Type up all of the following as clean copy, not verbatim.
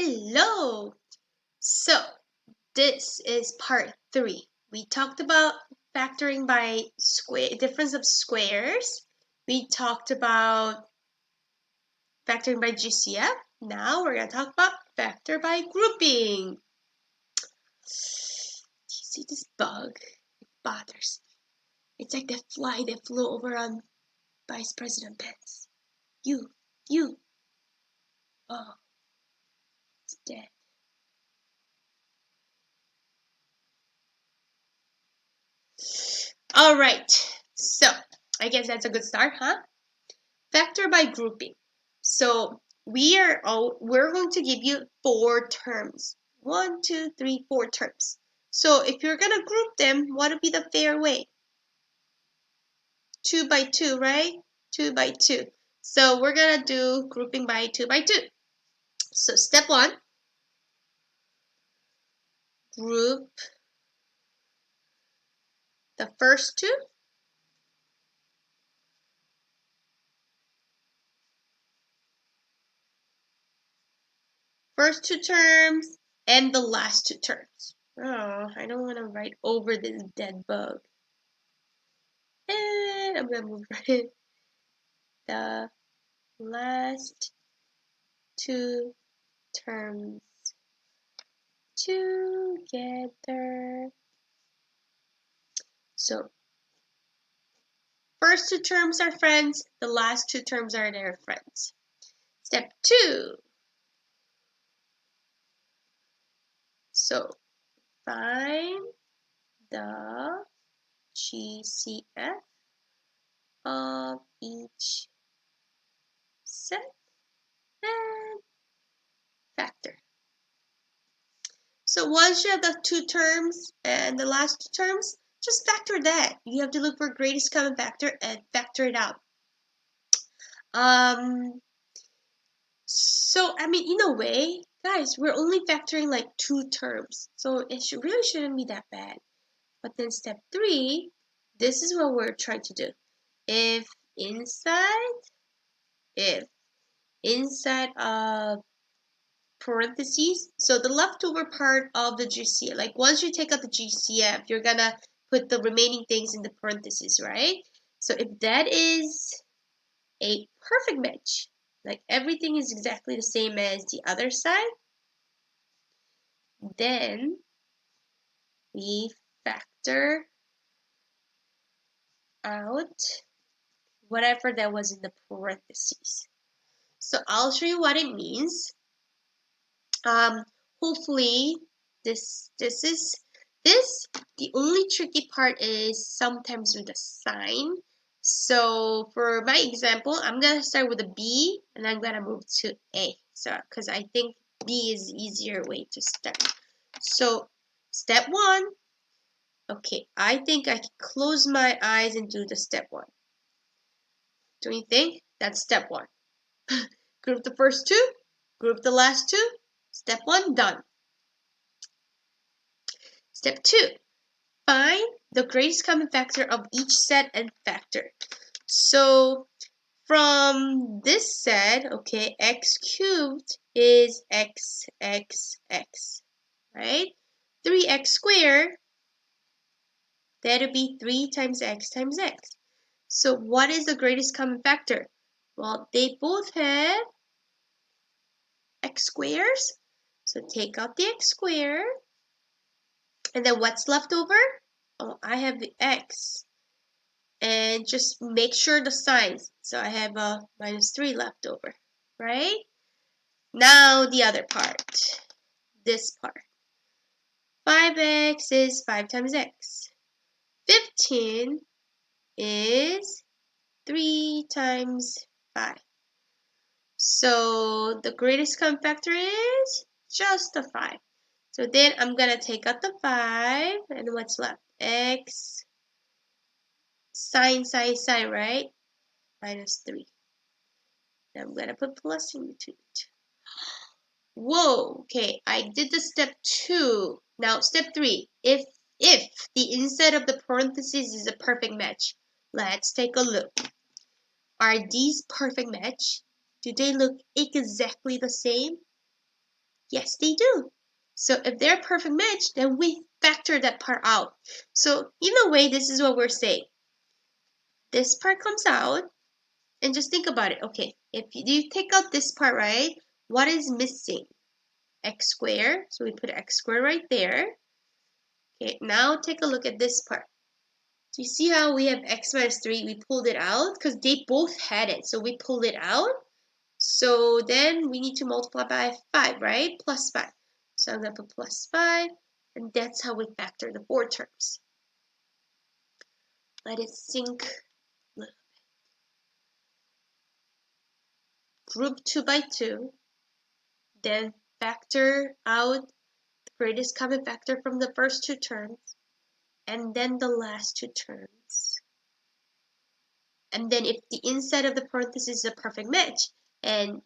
Hello! So, this is part 3. We talked about factoring by difference of squares. We talked about factoring by GCF. Now we're going to talk about factor by grouping. Do you see this bug? It bothers me. It's like that fly that flew over on Vice President Pence. You. Oh, it's dead. All right, so I guess that's a good start, huh? Factor by grouping. So we're going to give you 4 terms. 1, 2, 3, 4 terms. So if you're gonna group them, what would be the fair way? 2 by 2, right? 2 by 2. So we're gonna do grouping by 2 by 2. So step 1, group the first 2. First 2 terms and the last 2 terms. Oh, I don't want to write over this dead bug. And I'm gonna move right in. The last 2 terms together. So first 2 terms are friends, the last 2 terms are their friends. Step 2. So find the GCF of each set and factor. So once you have the 2 terms and the last 2 terms, just factor that. You have to look for greatest common factor and factor it out. So I mean, in a way, guys, we're only factoring like 2 terms, so it really shouldn't be that bad. But then step 3, this is what we're trying to do. If inside of parentheses, so the leftover part of the GCF, like once you take out the GCF, you're gonna put the remaining things in the parentheses, right? So if that is a perfect match, like everything is exactly the same as the other side, then we factor out whatever that was in the parentheses. So I'll show you what it means. Hopefully the only tricky part is sometimes with the sign. So for my example, I'm gonna start with a B and I'm gonna move to A. So because I think B is the easier way to start. So step 1. Okay, I think I can close my eyes and do the step 1. Don't you think? That's step 1. Group the first 2, group the last 2. Step 1 done. Step 2. Find the greatest common factor of each set and factor. So from this set, okay, x cubed is x, right? 3x squared, that'll be 3 times x times x. So what is the greatest common factor? Well, they both have x squares. So take out the x squared. And then what's left over? Oh, I have the x. And just make sure the signs. So I have a -3 left over, right? Now the other part, this part. 5x is 5 times x. 15 is 3 times 5. So the greatest common factor is just the 5. So then I'm going to take out the 5, and what's left? X, sign, right? -3. Now I'm going to put plus in between it. Whoa, okay, I did the step 2. Now step 3, if the inside of the parentheses is a perfect match, let's take a look. Are these perfect match? Do they look exactly the same? Yes, they do. So if they're a perfect match, then we factor that part out. So in a way, this is what we're saying. This part comes out, and just think about it. Okay, if you take out this part, right, what is missing? X squared. So we put x squared right there. Okay, now take a look at this part. So you see how we have x minus 3? We pulled it out because they both had it. So we pulled it out. So then we need to multiply by 5, right? Plus 5. So I'm going to put plus 5. And that's how we factor the 4 terms. Let it sink. Group 2 by 2. Then factor out the greatest common factor from the first 2 terms. And then the last 2 terms. And then if the inside of the parenthesis is a perfect match, and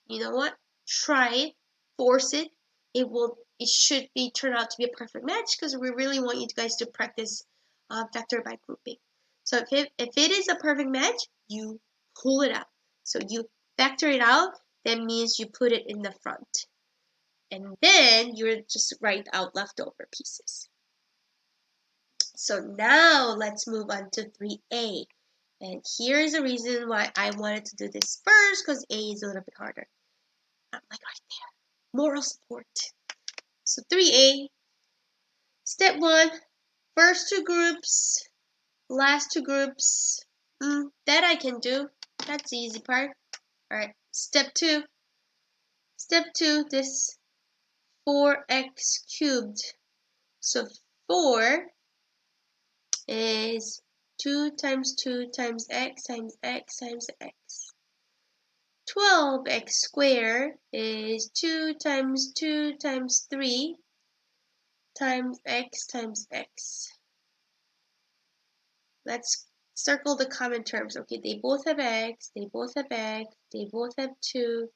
you know what? Try it, force it. It should be turn out to be a perfect match because we really want you guys to practice factor by grouping. So if it is a perfect match, you pull it out. So you factor it out. That means you put it in the front, and then you just write out leftover pieces. So now let's move on to 3A. And here's the reason why I wanted to do this first, because A is a little bit harder. I'm like right there. Moral support. So 3A, step 1, first 2 groups, last 2 groups. That I can do. That's the easy part. Alright, step 2. Step 2, this 4x cubed. So 4 is 2 times 2 times x times x times x. 12x squared is 2 times 2 times 3 times x times x. Let's circle the common terms. Okay, they both have x, they both have x, they both have 2,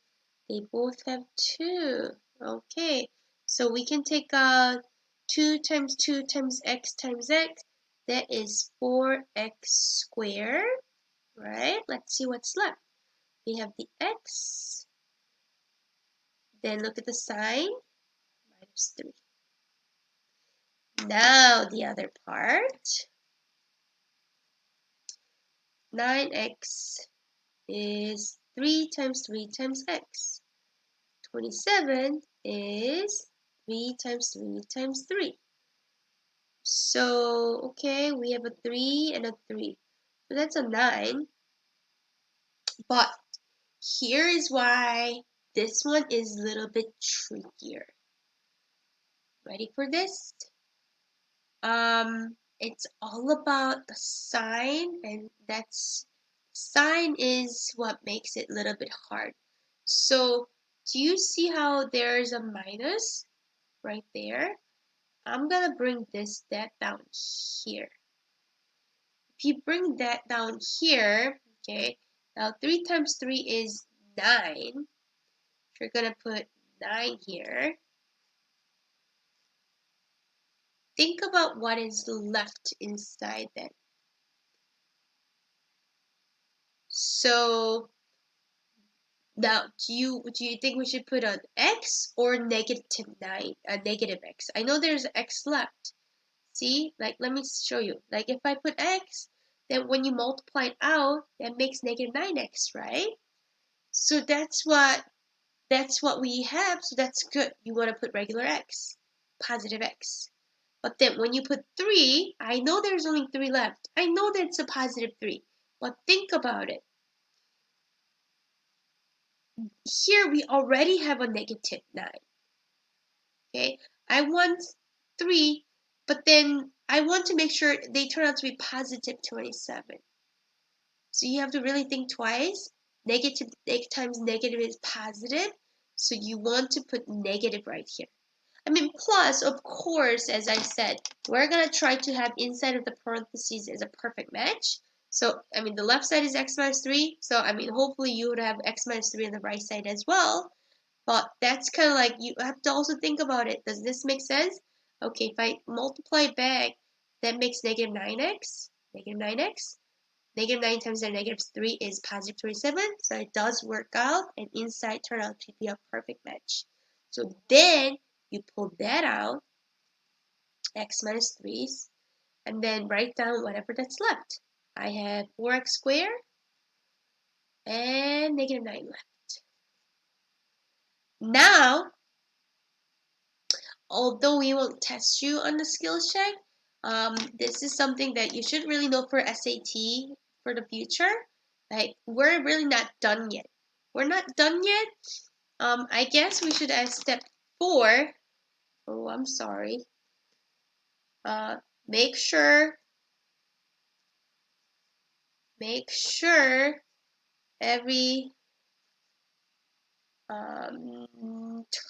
they both have 2. Okay, so we can take 2 times 2 times x times x. That is 4x squared, right? Let's see what's left. We have the x, then look at the sign, minus 3. Now the other part, 9x is 3 times 3 times x. 27 is 3 times 3 times 3. So, okay, we have a 3 and a 3. So that's a 9. But here is why this one is a little bit trickier. Ready for this? It's all about the sign, and sign is what makes it a little bit hard. So do you see how there's a minus right there? I'm gonna bring that down here. If you bring that down here, okay, now 3 times 3 is 9. You're gonna put 9 here. Think about what is left inside that. So now, do you think we should put an x or negative 9, a negative x? I know there's x left. See, like let me show you. Like if I put x, then when you multiply it out, that makes negative 9x, right? So that's what we have. So that's good. You want to put regular x, positive x. But then when you put 3, I know there's only 3 left. I know that's a positive 3. But think about it. Here we already have a negative 9. Okay, I want 3, but then I want to make sure they turn out to be positive 27. So you have to really think twice. Negative times negative is positive, so you want to put negative right here. I mean, plus, of course, as I said, we're going to try to have inside of the parentheses as a perfect match. So, I mean, the left side is x minus 3. So, I mean, hopefully you would have x minus 3 on the right side as well. But that's kind of like, you have to also think about it. Does this make sense? Okay, if I multiply back, that makes negative 9x. Negative 9x. Negative 9 times negative 3 is positive 27. So it does work out, and inside turned out to be a perfect match. So then you pull that out, x minus 3's, and then write down whatever that's left. I have 4x squared and negative 9 left. Now, although we won't test you on the skills check, this is something that you should really know for SAT for the future. Like, we're really not done yet. We're not done yet. I guess we should add step 4. Oh, I'm sorry. Make sure every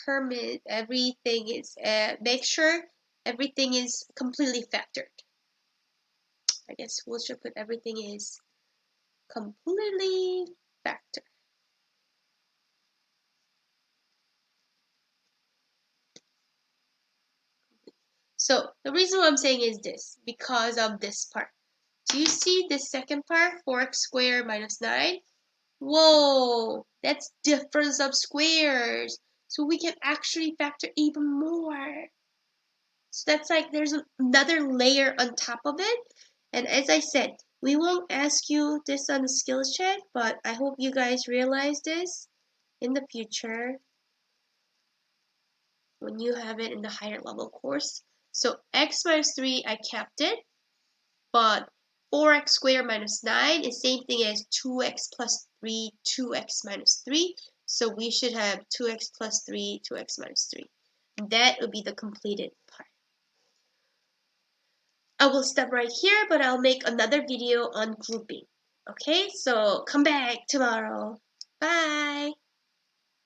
term is, everything is make sure everything is completely factored. I guess we should put everything is completely factored. So the reason why I'm saying is this, because of this part. Do you see this second part, 4x squared minus 9? Whoa, that's difference of squares. So we can actually factor even more. So that's like there's another layer on top of it. And as I said, we won't ask you this on the skills check, but I hope you guys realize this in the future when you have it in the higher level course. So x minus 3, I kept it, but 4x squared minus 9 is same thing as 2x plus 3, 2x minus 3. So we should have 2x plus 3, 2x minus 3. That would be the completed part. I will stop right here, but I'll make another video on grouping. Okay, so come back tomorrow. Bye!